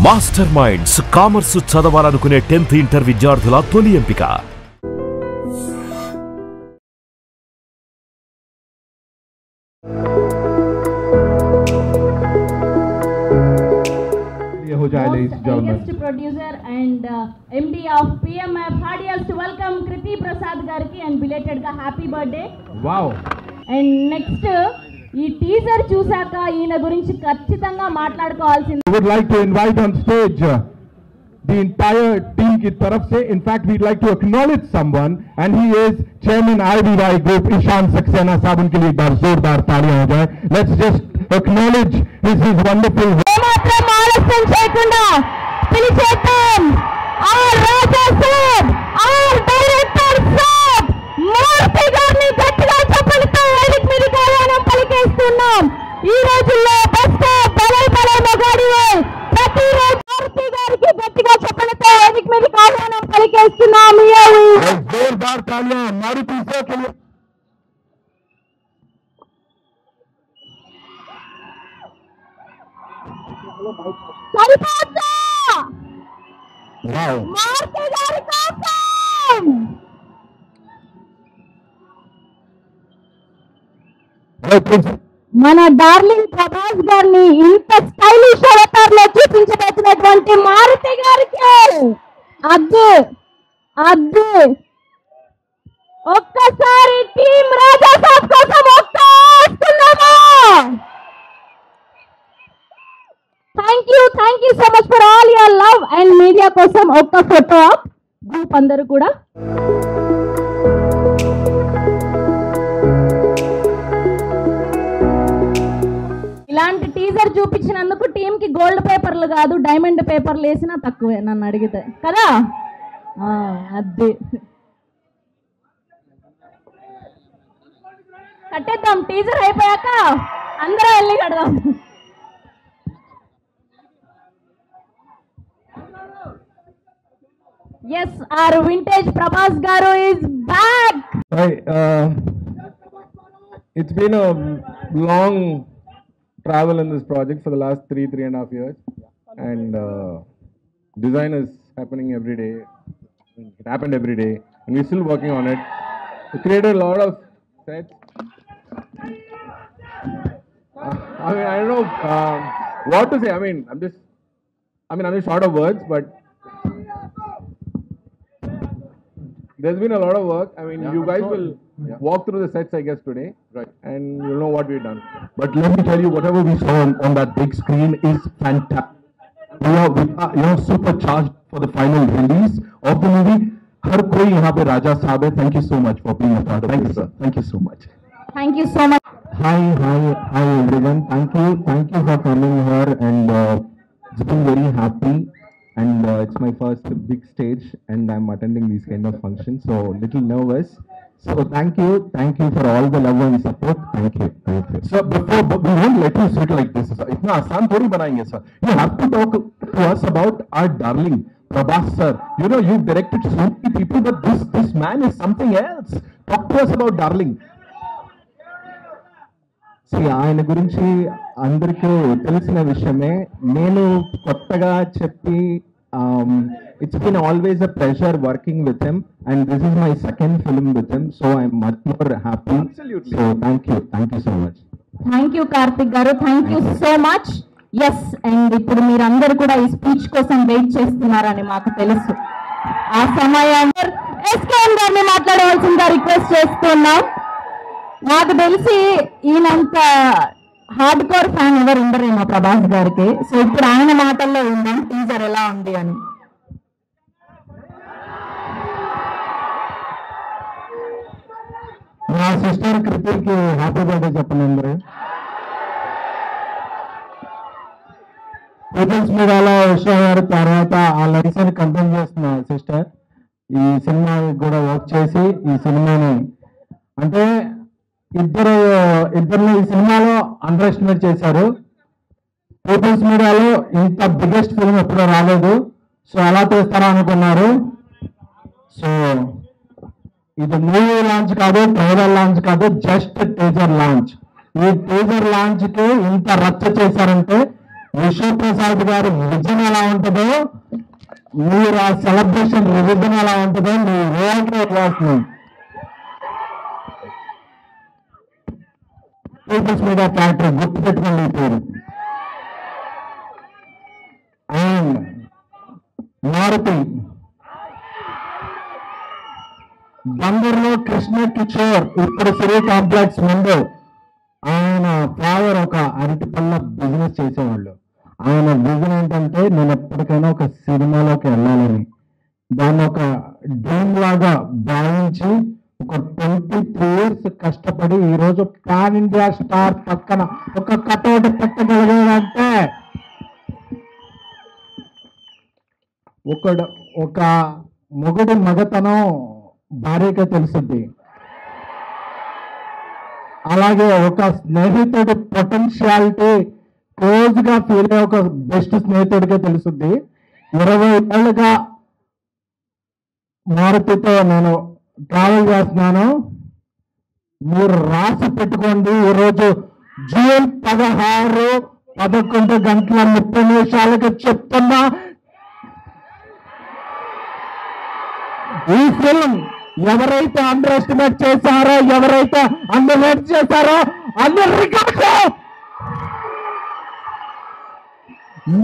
Master minds commerce చదవాలనుకునే 10th inter విద్యార్థుల తొలి ఎంపిక. Producer and MD of PMF, heartiest welcome Kriti Prasad gariki and belated ga happy birthday. Wow. And next ఈ teaser చూసాక ఈయన గురించి ఖచ్చితంగా మాట్లాడుకోవాల్సింది. I would like to invite on stage the entire team की तरफ से. In fact, we'd like to acknowledge someone, and he is Chairman IVY Group Ishan Saxena साहब. उनके लिए जोरदार तालियां हो जाए. Let's just acknowledge his wonderful. ఏమాత్రం ఆలస్యం చేయకుండా పిలిచేద్దాం our Raja Saab, our director Saab Murthy గారిని గట్టిగా చప్పలతో వేదిక మీదకి ఆహ్వానం పలికేస్తున్నాం. ఈ రోజుల్లో బస్ స్టాప్ బలై మగాడివే ప్రతిరోజు మూర్తి గారికి గట్టిగా చప్పలతో వేదిక మీదకి ఆహ్వానం పలికేస్తున్నాం. जोरदार तालियां मारुति सर के लिए. సరిపోతా Wow. మూర్తి గారి కోసం మన డార్లింగ్ ప్రభాస్ గారిని ఇంత స్టైలిష్ అవతార్ లో చూపించబోతున్నటువంటి మారుతి గారికి అద్దు ఒక్కసారి టీం రాజా సాబ్ కోసం వస్తున్నామా? Thank you so much for all your love and media కోసం ఒక్క ఫోటో ఆప్ గ్రూప్ అందరూ కూడా. ఇలాంటి టీజర్ చూపించినందుకు టీమ్ కి గోల్డ్ పేపర్లు కాదు డైమండ్ పేపర్లు వేసినా తక్కువే నన్ను అడిగితే కదా. అది కట్టేద్దాం, టీజర్ అయిపోయాక అందరూ వెళ్ళి కడదాం. Yes, our vintage Prabhas Garu is back. Hi, it's been a long travel in this project for the last three and a half years, and design is happening every day. It happened every day, and we're still working on it. We created a lot of sets. I mean, I don't know what to say. I'm just short of words, but there's been a lot of work. I mean, you guys will walk through the sets, I guess, today, right? And you'll know what we've done. But let me tell you, whatever we saw on that big screen is fantastic. We are supercharged for the final release of the movie. हर कोई यहाँ पे राजा साहब है. Thank you so much for being a part of this, sir. Thank you so much. Thank you so much. Hi everyone. Thank you for coming here, and it's been very happy. And it's my first big stage, and I'm attending these kind of functions, so little nervous. So thank you for all the love and support. Thank you. So before we won't let you sit like this, sir. इतना आसान थोड़ी बनाएंगे, sir. You have to talk to us about our darling Prabhas sir. You know, you've directed so many people, but this man is something else. Talk to us about darling. ఆయన గురించి అందరికీ తెలిసిన విషయమే. నేను కొత్తగా చెప్పి it's been always a pleasure working with him, and this is my second film with him, so I'm much more happy. Absolutely. So thank you so much. Thank you Karthik garu, thank you so much. Yes, and ఇప్పుడు మీరందరూ కూడా ఈ speech కోసం wait చేస్తున్నారని మాకు తెలుసు. ఆ సమయంలో ఎస్కేఎం గారిని మాట్లాడవలసిందిగా రిక్వెస్ట్ చేస్తున్నాం. నాకు తెలిసి ఈయనంత హార్డ్ కోర్ ఫ్యాన్ ఎవరు ఉండరేమో ప్రభాస్ గారికి. సో ఇప్పుడు ఆయన మాటల్లో ఉందాం టీజర్ ఎలా ఉంది అని. నా సిస్టర్ కృతికి హ్యాపీ బర్త్డే చెప్పండి అందరూ. పీపుల్స్ మీడియాలో ఉషా గారి తర్వాత ఆ లైసెన్స్ కంప్లీట్ చేస్తున్న సిస్టర్ ఈ సినిమా కూడా వర్క్ చేసి ఈ సినిమాని అంటే ఇద్దరిని ఈ సినిమాలో అండర్ ఎస్టిమేట్ చేశారు. పీపుల్స్ మీడియాలో ఇంత బిగ్గెస్ట్ ఫిల్మ్ ఎప్పుడూ రాలేదు, సో అలా చేస్తారా అనుకున్నారు. సో ఇది మూవీ లాంచ్ కాదు, ట్రైలర్ లాంచ్ కాదు, జస్ట్ టీజర్ లాంచ్. ఈ టీజర్ లాంచ్ కి ఇంత రచ్చ చేశారంటే విశ్వప్రసాద్ గారి విజన్ ఎలా ఉంటుందో, మీరు ఆ సెలబ్రేషన్ విజన్ ఎలా ఉంటుందో మీరు రియాక్ట్ చేస్తున్నాం. పీపుల్స్ మీడియా క్యారెక్టర్ గుర్తుపెట్టుకోండి ఈ పేరు. అండ్ మారుతి బందర్లో కృష్ణ కిషోర్ ఇప్పుడు సిరీ కాంప్లెక్స్ ముందు ఆయన ఫాదర్ ఒక అరటిపళ్ళ బిజినెస్ చేసేవాళ్ళు. ఆయన విజన్ ఏంటంటే నేను ఎప్పటికైనా ఒక సినిమాలోకి వెళ్ళాలని, దాన్ని ఒక డ్రీమ్ లాగా భావించి ఒక 23 years కష్టపడి ఈరోజు పాన్ ఇండియా స్టార్ పక్కన ఒక కటౌట్ పెట్టగలిగాడంటే ఒక మొగుడు మగతనం భార్యకే తెలుస్తుంది. అలాగే ఒక స్నేహితుడి పొటెన్షియాలిటీ క్లోజ్ గా ఫీల్ అయ్యే ఒక బెస్ట్ స్నేహితుడికే తెలుస్తుంది. 20 ఏళ్ళుగా మారుతితో నేను ట్రావెల్ చేస్తున్నాను. మీరు రాసి పెట్టుకోండి, ఈరోజు జూన్ 16, 11:30 చెప్తున్నా, ఈ ఫిల్మ్ ఎవరైతే అండర్ ఎస్టిమేట్ చేశారో, ఎవరైతే అండర్ రేట్ చేశారో అందరు రికార్డు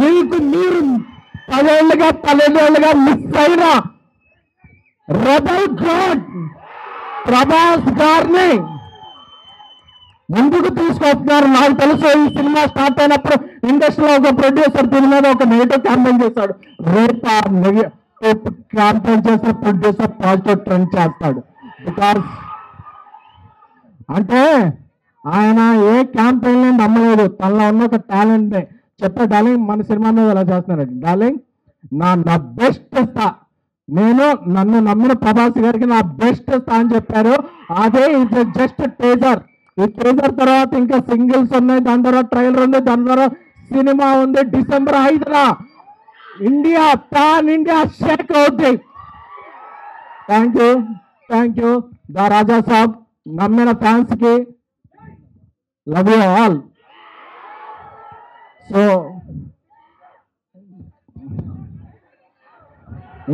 మీకు మీరు 12 ఏళ్ళుగా మిస్ అయిన రెబల్ గాడ్ ప్రభాస్ గారిని ముందుకు తీసుకొస్తున్నారు. నాకు తెలుసు ఈ సినిమా స్టార్ట్ అయినప్పుడు ఇండస్ట్రీలో ఒక ప్రొడ్యూసర్ దీని మీద ఒక నెగిటివ్ క్యాంపెయిన్ చేశాడు. రేపు ఆ క్యాంపెయిన్ చేసిన ప్రొడ్యూసర్ పాజిటివ్ ట్రెండ్ చేస్తాడు. బికాస్ అంటే ఆయన ఏ క్యాంపెయిన్ నమ్మలేదు, తనలో ఉన్న ఒక టాలెంట్ ని చెప్పే, డార్లింగ్ మన సినిమా మీద ఎలా చేస్తున్నాడు, డార్లింగ్ నా బెస్ట్ ఇస్తా, నేను నన్ను నమ్మిన ప్రభాస్ గారికి నా బెస్ట్ ఇస్తా అని చెప్పారు. అదే ఇది జస్ట్ టేజర్. ఈ టేజర్ తర్వాత ఇంకా సింగిల్స్ ఉన్నాయి, దాని తర్వాత ట్రైలర్ ఉంది, దాని తర్వాత సినిమా ఉంది. December 5న ఇండియా పాన్ ఇండియా షేక్ అవుతుంది. Thank you the Raja Saab. నమ్మిన ఫ్యాన్స్ కి లవ్ యూ ఆల్. సో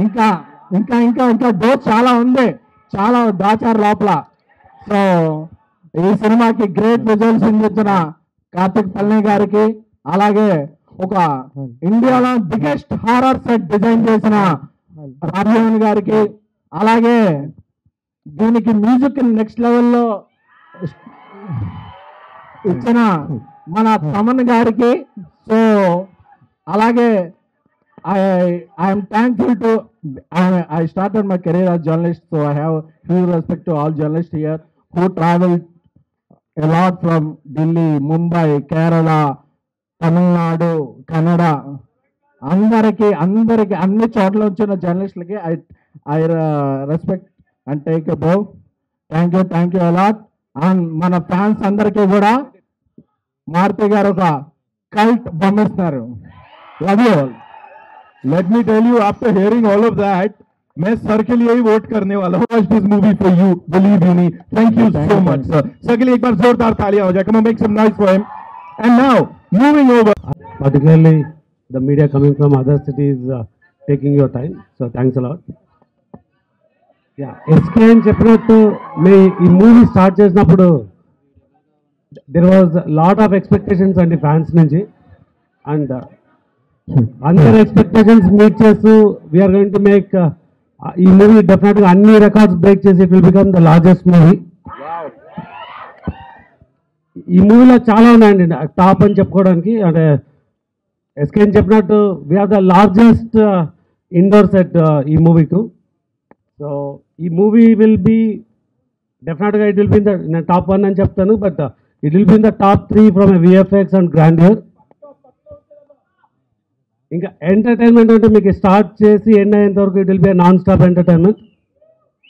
ఇంకా ఇంకా ఇంకా ఇంకా డోస్ చాలా ఉంది, చాలా దాచారు లోపల. సో ఈ సినిమాకి గ్రేట్ రిజల్ట్స్ ఇచ్చిన కార్తిక్ పల్ని గారికి, అలాగే ఒక ఇండియాలో బిగ్గెస్ట్ హారర్ సెట్ డిజైన్ చేసిన రాజమోహన్ గారికి, అలాగే దీనికి మ్యూజిక్ నెక్స్ట్ లెవెల్లో ఇచ్చిన మన తమన్ గారికి. సో అలాగే I am thankful to I started my career as journalist, so I have huge respect to all journalists here who traveled a lot from Delhi, Mumbai, Kerala, Tamil Nadu, Kannada. అందరికి అన్ని చోట్ల వచ్చిన జర్నలిస్టులకి I respect and take a bow. Thank you a lot. And మన fans అందరికీ కూడా మారుతి గారు ఒక cult బొమ్మిస్తున్నారు. Love you all. Let me tell you, after hearing all of that, मैं सर के लिए ही वोट करने वाला हूँ. Watch this movie for you, believe you me. Thank you so much, sir. Sir के लिए एक बार जोरदार तालियां हो जाए. Come on, make some noise for him. And now, moving over. Particularly the media coming from other cities taking your time. So thanks a lot. Yeah, SK అని చెప్పినట్టు ఈ మూవీ స్టార్ట్ చేసినప్పుడు there was a lot of expectations అండి fans నుంచి. And అందరి expectations meet చేస్తూ we are going to make ఈ movie డెఫినెట్గా అన్ని రికార్డ్స్ బ్రేక్ చేసి it will become the largest movie. ఈ మూవీలో చాలా ఉన్నాయండి టాప్ అని చెప్పుకోవడానికి. అంటే ఎస్కే అని చెప్పినట్టు we're the largest indoor set ఈ మూవీకు. సో ఈ మూవీ విల్ బి డెఫినెట్గా ఇట్ విల్ బి నేను టాప్ 1 అని చెప్తాను, but it will be in the top 3 from VFX and grandeur. ఇంకా ఎంటర్టైన్మెంట్ అంటే మీకు స్టార్ట్ చేసి ఎండ్ అయ్యేంత వరకు it will be non stop entertainment.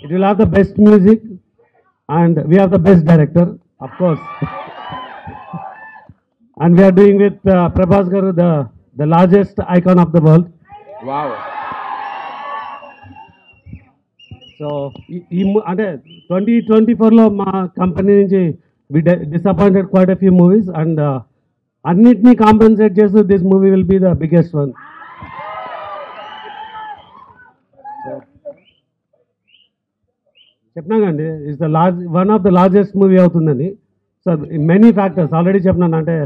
It will have the best music and we have the best director of course. And we're doing with Prabhas garu the largest icon of the world. Wow. So ఈ అంటే 2024లో మా company నుంచి we disappointed quite a few movies. And అన్నిటినీ compensate చేస్తూ this movie will be the biggest one. చెప్పినాకండి it's the one of the largest movie అవుతుందని. So many factors already చెప్పినాను. అంటే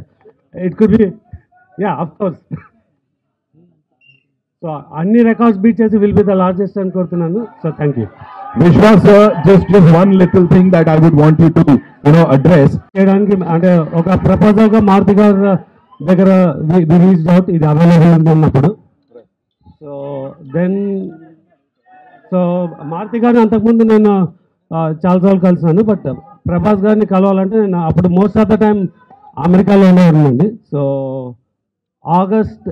it could be of course. So అన్ని records beat చేసి will be the largest అని కోరుతున్నాను. So thank you. Vishwas sir, just one little thing that I would want you to address. చేయడానికి అంటే ఒక ప్రపోజల్గా మారుతి గారు దగ్గర రిలీజ్ అవుట్ ఇది అవైలబుల్ ఉన్నప్పుడు. సో మారుతి గారిని అంతకుముందు నేను చాలాసార్లు కలిసాను. బట్ ప్రభాస్ గారిని కలవాలంటే నేను అప్పుడు మోస్ట్ ఆఫ్ ద టైం అమెరికాలో ఉండేవాడినండి. సో August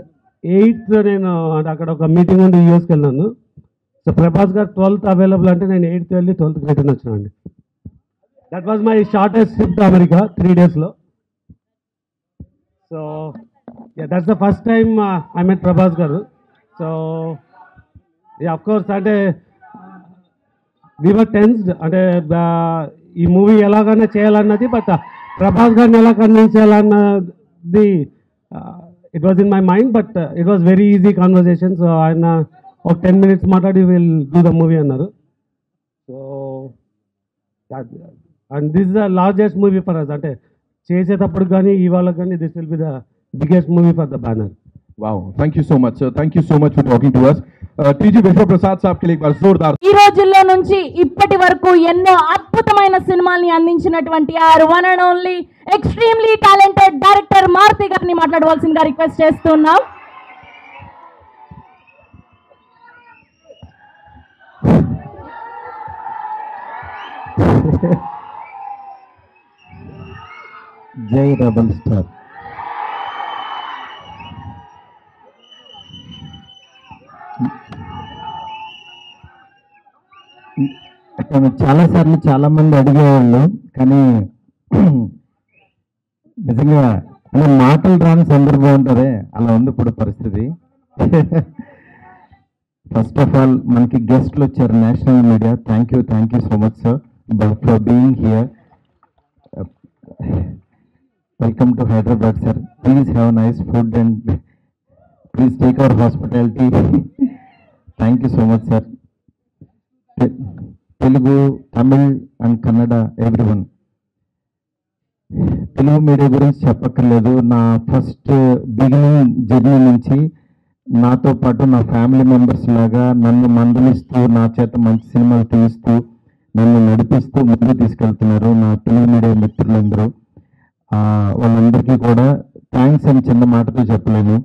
8th నేను అంటే అక్కడ ఒక మీటింగ్ ఉండి యూఎస్కి వెళ్ళాను. సో ప్రభాస్ గారు 12th అవైలబుల్ అంటే నేను 8th వెళ్ళి 12th రిటర్న్ వచ్చినానండి. That was my shortest trip to America, 3 daysలో. So that's the first time I met Prabhas garu. So of course అంటే వీ వర్ టెన్స్డ్. అంటే ఈ మూవీ ఎలాగైనా చేయాలన్నది, బట్ ప్రభాస్ గారిని ఎలా కన్విన్స్ చేయాలన్నది it was in my mind. But it was very easy conversation. So ఆయన ఒక 10 minutes మాట్లాడి విల్ డూ ద మూవీ అన్నారు. So and this is the largest movie for us. అంటే చేసేటప్పుడు కానీ ఇవాళ కానీ this will be the biggest movie for the banner. Wow, thank you so much sir, thank you so much for talking to us. TG Vishwaprasad साहब के लिए एक बार जोरदार. ఈ రోజుల్లో నుంచి ఇప్పటి వరకు ఎన్నో అద్భుతమైన సినిమాల్ని అందించినటువంటి our one and only extremely talented director Maruthi గారిని మాట్లాడవలసిందిగా రిక్వెస్ట్ చేస్తున్నాం. జై రెబల్ స్టార్. చాలాసార్లు చాలా మంది అడిగేవాళ్ళు, కానీ నిజంగా మాటలు రాని సందర్భం ఉంటారే, అలా ఉంది ఇప్పుడు పరిస్థితి. ఫస్ట్ ఆఫ్ ఆల్ మనకి గెస్ట్లు వచ్చారు, national media. Thank you so much sir for being here. Welcome to Hyderabad sir. Please have nice food and please take our hospitality. Thank you so much sir. Telugu, Tamil and Kannada everyone. Telugu media గురించి చెప్పక్కర్లేదు. నా first beginning journey నుంచి నాతో పాటు నా family members లాగా నన్ను మందలిస్తూ, నా చేత మంచి సినిమాలు తీస్తూ, నన్ను నడిపిస్తూ ముందుకు తీసుకెళ్తున్నారు నా తెలుగు మీడియా మిత్రులందరూ. వాళ్ళందరికీ కూడా థ్యాంక్స్ అని చిన్న మాటతో చెప్పలేను.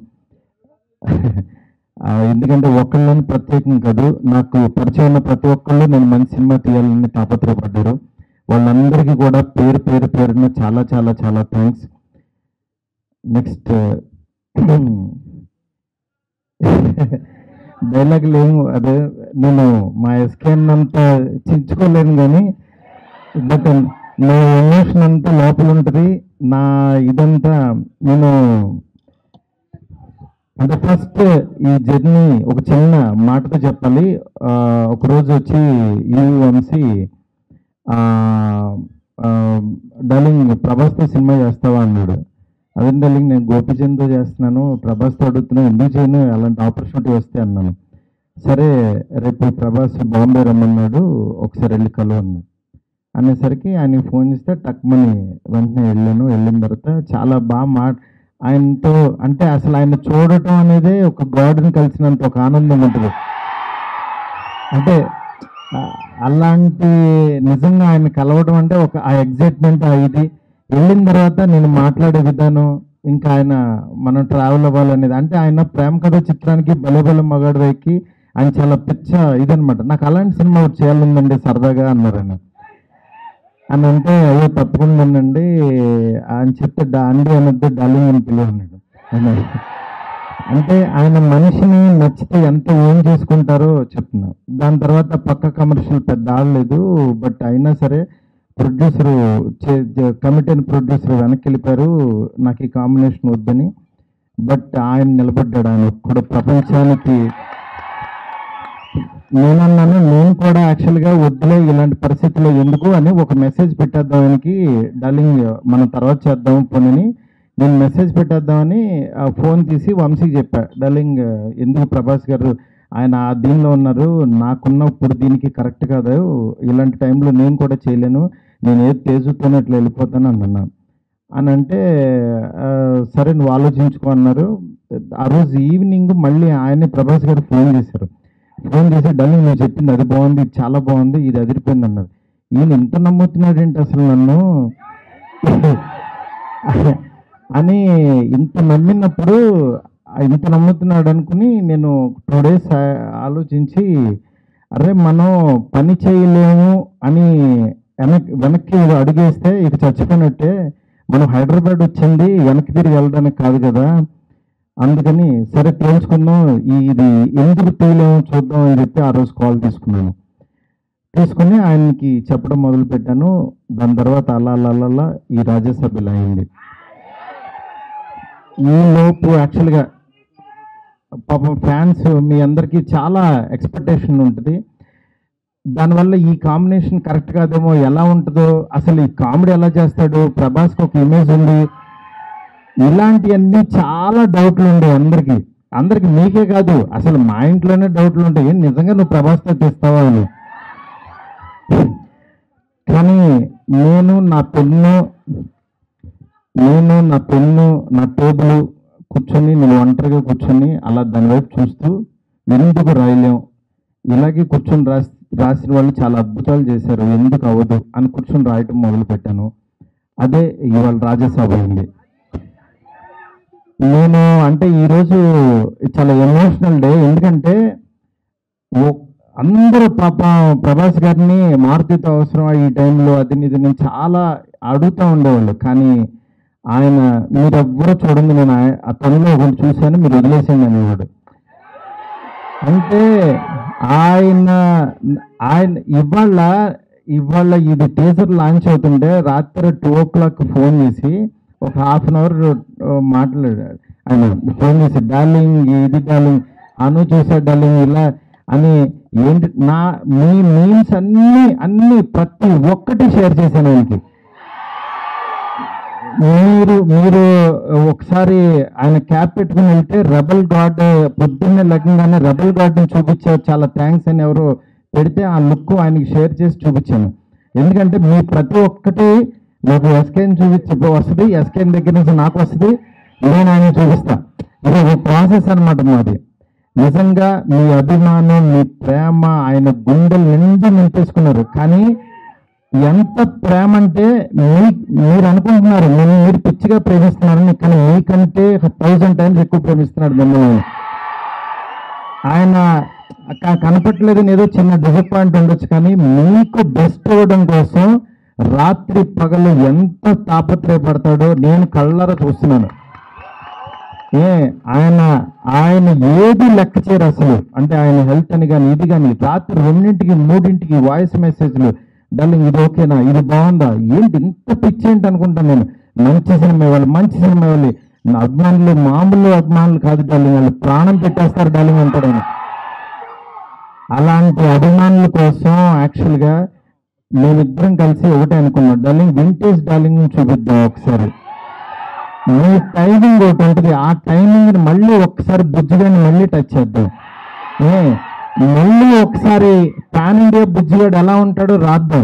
ఎందుకంటే ఒక్కళ్ళని ప్రత్యేకం కాదు, నాకు పరిచయం ఉన్న ప్రతి ఒక్కళ్ళు నేను మంచి సినిమా తీయాలని తాపత్రయపడ్డారు. వాళ్ళందరికీ కూడా పేరున చాలా చాలా చాలా థ్యాంక్స్. నెక్స్ట్ డైలాగ్ లేము, అదే నేను మా ఎస్కేన్ అంతా చించుకోలేను, కానీ బట్ నా ఎమోషన్ అంతా లోపల ఉంటుంది. నా ఇదంతా నేను అంటే ఫస్ట్ ఈ జర్నీ ఒక చిన్న మాటతో చెప్పాలి. ఒకరోజు వచ్చి ఈ వంశీ డార్లింగ్ ప్రభాస్తో సినిమా చేస్తావా అన్నాడు. అదే డార్లింగ్ నేను గోపిచంద్తో చేస్తున్నాను, ప్రభాస్తో అడుగుతున్నాను, ఎందుకు చేయను, అలాంటి ఆపర్చునిటీ వస్తే అన్నాను. సరే రేపు ప్రభాస్ బాంబే రమ్మన్నాడు, ఒకసారి వెళ్ళి కలువు అన్నాడు. అనేసరికి ఆయన ఫోన్ చేస్తే టక్మని వెంటనే వెళ్ళాను. వెళ్ళిన తర్వాత చాలా బాగా ఆయనతో అంటే అసలు ఆయన చూడటం అనేది ఒక గాడ్ని కలిసినంత ఒక ఆనందం ఉంటుంది. అంటే అలాంటి నిజంగా ఆయన కలవడం అంటే ఒక ఆ ఎగ్జైట్మెంట్ ఇది. వెళ్ళిన తర్వాత నేను మాట్లాడే విధానం, ఇంకా ఆయన మనం ట్రావెల్ అవ్వాలనేది, అంటే ఆయన ప్రేమ కథ చిత్రానికి బలబల మగాడు వైకి ఆయన చాలా పిచ్చ ఇదనమాట. నాకు అలాంటి సినిమా చేయాలందండి సరదాగా అన్నారు ఆయన. అని అంటే అయ్యో తప్పకుండా ఉండండి అని చెప్తే అండి అనొద్దు డార్లింగ్ అని పిలువన్నాడు. అంటే ఆయన మనిషిని నచ్చితే ఎంత ఏం చేసుకుంటారో చెప్తున్నా. దాని తర్వాత పక్క కమర్షియల్ పెద్ద ఆడలేదు, బట్ అయినా సరే ప్రొడ్యూసరు కమిటీ అయిన ప్రొడ్యూసర్ వెనక్కి వెళ్ళిపోయారు నాకు ఈ కాంబినేషన్ వద్దని. బట్ ఆయన నిలబడ్డాడు. ఆయన కూడా ప్రపంచానికి నేనన్నాను, నేను కూడా యాక్చువల్గా వద్దులే ఇలాంటి పరిస్థితుల్లో ఎందుకు అని ఒక మెసేజ్ పెట్టేద్దాం ఆయనకి, డార్లింగ్ మనం తర్వాత చేద్దాం పోనని. నేను మెసేజ్ పెట్టేద్దామని ఫోన్ తీసి వంశీకి చెప్పా, డార్లింగ్ ఎందుకు ప్రభాస్ గారు ఆయన ఆ దీనిలో ఉన్నారు, నాకున్నప్పుడు దీనికి కరెక్ట్ కాదు, ఇలాంటి టైంలో నేను కూడా చేయలేను, నేను ఏది తేజుతోనే అట్లా వెళ్ళిపోతాను అన్నా. అని అంటే సరే నువ్వు ఆలోచించుకో అన్నారు. ఆ రోజు ఈవినింగ్ మళ్ళీ ఆయనే ప్రభాస్ గారు ఫోన్ చేశారు. ఫోన్ చేసి డార్లింగ్ నువ్వు చెప్పింది అది బాగుంది, ఇది చాలా బాగుంది, ఇది అదిరిపోయింది అన్నారు. ఈయన ఇంత నమ్ముతున్నాడు ఏంటి అసలు నన్ను అని ఇంత నమ్ముతున్నాడు అనుకుని నేను 2 days ఆలోచించి అరే మనం పని చేయలేము అని వెనక్కి అడిగేస్తే ఇక చచ్చిపోయినట్టే, మనం హైదరాబాద్ వచ్చింది వెనక్కి తిరిగి వెళ్ళడానికి కాదు కదా, అందుకని సరే తేల్చుకుందాం, ఇది ఎందుకు తేలేమో చూద్దాం అని చెప్పి ఆ రోజు కాల్ తీసుకుని ఆయనకి చెప్పడం మొదలు పెట్టాను. దాని తర్వాత అలా ఈ రాజ్యసభలో అయింది. ఈ లోపు యాక్చువల్గా పాపం ఫ్యాన్స్ మీ అందరికీ చాలా ఎక్స్పెక్టేషన్ ఉంటుంది, దానివల్ల ఈ కాంబినేషన్ కరెక్ట్ కాదేమో, ఎలా ఉంటుందో, అసలు ఈ కామెడీ ఎలా చేస్తాడు, ప్రభాస్కి ఒక ఇమేజ్ ఉంది, ఇలాంటివన్నీ చాలా డౌట్లు ఉండే అందరికి మీకే కాదు అసలు మా ఇంట్లోనే డౌట్లు ఉంటాయి, నిజంగా నువ్వు ప్రభాస్తో తీస్తావా అని. కానీ నేను నా పెన్ను నా టేబుల్ కూర్చొని నేను ఒంటరిగా కూర్చొని అలా దాని వైపు చూస్తూ ఎందుకు రాయలేం, ఇలాగే కూర్చొని రాసిన వాళ్ళు చాలా అద్భుతాలు చేశారు, ఎందుకు అవ్వదు అని కూర్చొని రాయటం మొదలు పెట్టాను. అదే ఇవాళ రాజ్యసభ అయింది. నేను అంటే ఈరోజు చాలా ఎమోషనల్ డే, ఎందుకంటే అందరూ ప్రభాస్ గారిని మారుతితో అవసరం ఈ టైంలో అది ఇది నేను చాలా అడుగుతూ ఉండేవాళ్ళు, కానీ ఆయన మీరెవ్వరూ చూడండి, నేను ఆ తనలో ఒకటి చూశాను, మీరు వదిలేసేయండి అనేవాడు. అంటే ఆయన ఇవాళ ఇది టీజర్ లాంచ్ అవుతుంటే రాత్రి 2 o'clock ఫోన్ చేసి ఒక 1/2 hour మాట్లాడాడు. ఆయన ఫోన్ చేసి డార్లింగ్ ఇది డార్లింగ్ అను చూసా డార్లింగ్ ఇలా అని ఏంటి మీ మీమ్స్ అన్ని ప్రతి ఒక్కటి షేర్ చేశాను ఆయనకి. మీరు ఒకసారి ఆయన క్యాప్ పెట్టుకుని వెళ్తే రెబల్ గాడ్ పొద్దున్నే లగ్నంగానే రెబల్ గాడ్ని చూపించారు, చాలా థ్యాంక్స్ అని ఎవరో పెడితే ఆ లుక్ ఆయనకి షేర్ చేసి చూపించాను. ఎందుకంటే మీ ప్రతి ఒక్కటి నాకు ఎస్కేని వస్తుంది, ఎస్కేన్ దగ్గర నుంచి నాకు వస్తుంది, నేను ఆయన చూపిస్తా. ఇది ఒక ప్రాసెస్ అనమాట మాది. నిజంగా మీ అభిమానం మీ ప్రేమ ఆయన గుండెలు నిండి నింపేసుకున్నారు. కానీ ఎంత ప్రేమ అంటే మీరు అనుకుంటున్నారు మీరు పిచ్చిగా ప్రేమిస్తున్నారని, కానీ మీకంటే 1000 times ఎక్కువ ప్రేమిస్తున్నాడు మిమ్మల్ని. ఆయన కనపట్లేదని ఏదో చిన్న డిసప్పాయింట్ ఉండొచ్చు, కానీ మీకు బెస్ట్ అవ్వడం కోసం రాత్రి పగలు ఎంత తాపత్రయపడతాడో నేను కళ్ళారా చూస్తున్నాను. ఆయన ఏది లెక్క చేయరు అసలు. అంటే ఆయన హెల్త్ అని కానీ ఇది కానీ రాత్రి 2ంటికి 3ంటికి వాయిస్ మెసేజ్లు, డార్లింగ్ ఇది ఓకేనా, ఇది బాగుందా, ఏంటి ఇంత పిచ్చి ఏంటి అనుకుంటాను నేను. మంచి సినిమా వాళ్ళు నా అభిమానులు మామూలు అభిమానులు కాదు డార్లింగ్, వాళ్ళు ప్రాణం పెట్టేస్తారు డార్లింగ్ అంటాడు ఆయన. అలాంటి అభిమానుల కోసం యాక్చువల్గా మేమిద్దరం కలిసి ఒకటే అనుకున్నాం, డార్లింగ్ వింటేజ్ డార్లింగ్ చూపిద్దాం ఒకసారి. మీ టైమింగ్ ఒకటి ఉంటుంది, ఆ టైమింగ్ని మళ్ళీ ఒకసారి బుజ్జిగాని మళ్ళీ టచ్ చేద్దాం. మళ్ళీ ఒకసారి పాన్ ఇండియా బుజ్జిగాడు ఎలా ఉంటాడో రాద్దాం,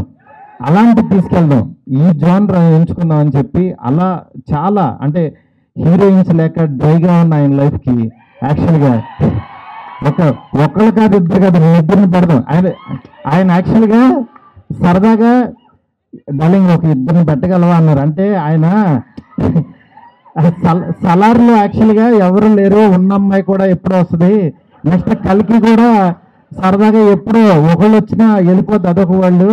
అలాంటివి తీసుకెళ్దాం, ఈ జోనర్ ఎంచుకుందాం అని చెప్పి అలా చాలా అంటే హీరోయిన్స్ లేక డ్రైగా ఉన్న ఆయన లైఫ్కి యాక్చువల్గా ఒకళ్ళు కాదు ఇద్దరు కాదు నేను ఇద్దరిని పెడదాం. ఆయన యాక్చువల్గా సరదాగా డార్లింగ్ ఒక ఇద్దరిని పెట్టగలవా అన్నారు. అంటే ఆయన సలార్లో యాక్చువల్గా ఎవరు లేరు, ఉన్న అమ్మాయి కూడా ఎప్పుడో వస్తుంది, నెక్స్ట్ కలికి కూడా సరదాగా ఎప్పుడో ఒకళ్ళు వచ్చినా వెళ్ళిపోద్ది అదొక వాళ్ళు,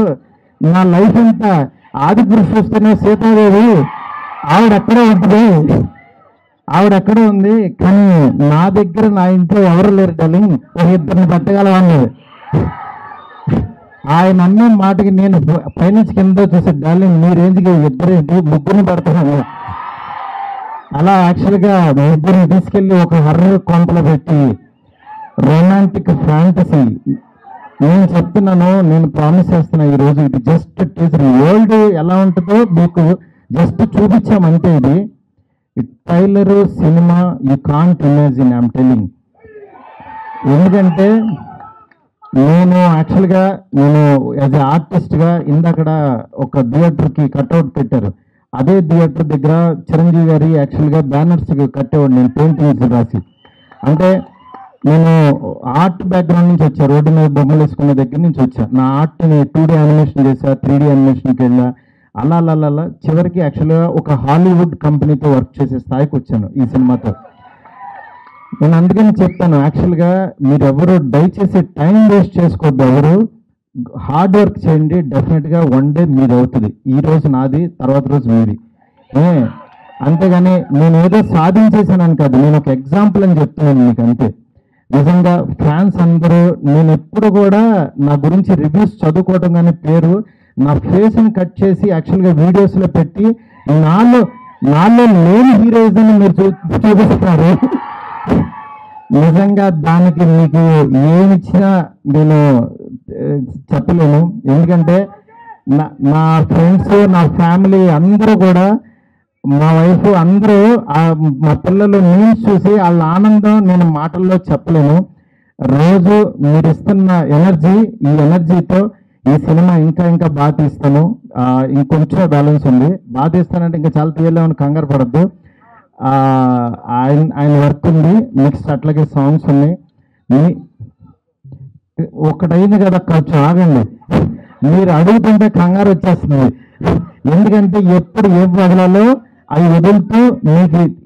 నా లైఫ్ అంతా ఆది పురుషు వస్తున్న సీతాదేవి ఆవిడెక్కడే ఉంది, కానీ నా దగ్గర నా ఇంట్లో ఎవరు లేరు డార్లింగ్, ఒక ఇద్దరిని పెట్టగలవన్నది. ఆయన అన్న మాటకి నేను పైనుంచి కింద చూసే డార్లింగ్ మీ రేంజ్కి ఇద్దరేంటి ముగ్గురిని పెడతాను. అలా యాక్చువల్గా ముగ్గురిని తీసుకెళ్ళి ఒక హర్రర్ కొంపలో పెట్టి రొమాంటిక్ ఫ్యాంటసీ నేను చెప్తున్నాను, నేను ప్రామిస్ చేస్తున్నా ఈరోజు ఇది జస్ట్ టీజర్. వరల్డ్ ఎలా ఉంటుందో మీకు జస్ట్ చూపించామంటే ఇది ఈ trailer cinema you can't imagine, I'm telling. ఎందుకంటే నేను యాక్చువల్గా యాజ్ ఎ ఆర్టిస్ట్గా ఇందక్కడ ఒక థియేటర్కి కట్అవుట్ పెట్టారు. అదే థియేటర్ దగ్గర చిరంజీవి గారి యాక్చువల్గా బ్యానర్స్ కట్టేవాడు నేను, పెయింటింగ్స్ రాసి. అంటే నేను ఆర్ట్ బ్యాక్గ్రౌండ్ నుంచి వచ్చా, రోడ్డు మీద బొమ్మలు వేసుకునే దగ్గర నుంచి వచ్చా. నా ఆర్ట్ని 2D యానిమేషన్ చేసా, 3D యానిమేషన్కి వెళ్ళా. అలా చివరికి యాక్చువల్గా ఒక హాలీవుడ్ కంపెనీతో వర్క్ చేసే స్థాయికి వచ్చాను ఈ సినిమాతో. నేను అందుకని చెప్తాను, యాక్చువల్గా మీరు ఎవరు దయచేసి టైం వేస్ట్ చేసుకోవద్దు, ఎవరు హార్డ్ వర్క్ చేయండి, డెఫినెట్గా వన్ డే మీది అవుతుంది. ఈ రోజు నాది, తర్వాత రోజు మీది. అంతేగాని నేను ఏదో సాధించేసానని కాదు, నేను ఒక ఎగ్జాంపుల్ అని చెప్తున్నాను మీకు అంతే. నిజంగా ఫ్యాన్స్ అందరూ, నేను ఎప్పుడు కూడా నా గురించి రివ్యూస్ చదువుకోవడం కానీ పేరు, నా ఫేస్ని కట్ చేసి యాక్చువల్గా వీడియోస్లో పెట్టి నాలో లేని హీరోయిజం మీరు చూపిస్తారు. నిజంగా దానికి మీకు ఏమిచ్చినా నేను చెప్పలేను. ఎందుకంటే నా ఫ్రెండ్స్, నా ఫ్యామిలీ అందరూ కూడా, మా వైఫ్ అందరూ, మా పిల్లలు న్యూస్ చూసి వాళ్ళ ఆనందం నేను మాటల్లో చెప్పలేను. రోజు మీరు ఇస్తున్న ఎనర్జీ, ఈ ఎనర్జీతో ఈ సినిమా ఇంకా బాగా తీస్తాను. ఇంకొంచెం బ్యాలెన్స్ ఉంది, బాగా తీస్తానంటే ఇంకా చాలా తీయలేమని కంగారు పడద్దు. ఆయన వర్క్ ఉంది, నెక్స్ట్ అట్లాగే సాంగ్స్ ఉన్నాయి. ఒకటైంది కదా, కొంచెం ఆగండి. మీరు అడుగుతుంటే కంగారు వచ్చేస్తుంది. ఎందుకంటే ఎప్పుడు ఏం వదలాలో అవి వదులుతూ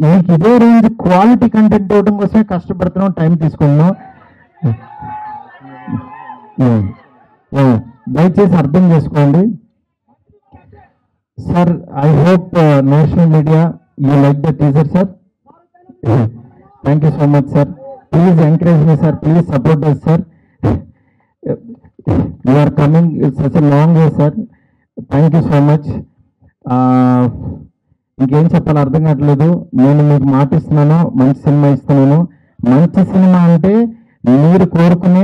మీకు ఇదే రేంజ్ క్వాలిటీ కంటెంట్ ఇవ్వడం కోసమే కష్టపడుతున్నాం, టైం తీసుకున్నాం. దయచేసి అర్థం చేసుకోండి sir. I hope national media you like the teaser sir. Thank you so much sir. Please encourage me sir, please support us sir. You are coming such a long way sir. Thank you so much. ఇంకేం చెప్పాలో అర్థం కావట్లేదు. నేను మీకు మాట ఇస్తున్నాను, మంచి cinema ఇస్తున్నాను. మంచి సినిమా అంటే మీరు కోరుకునే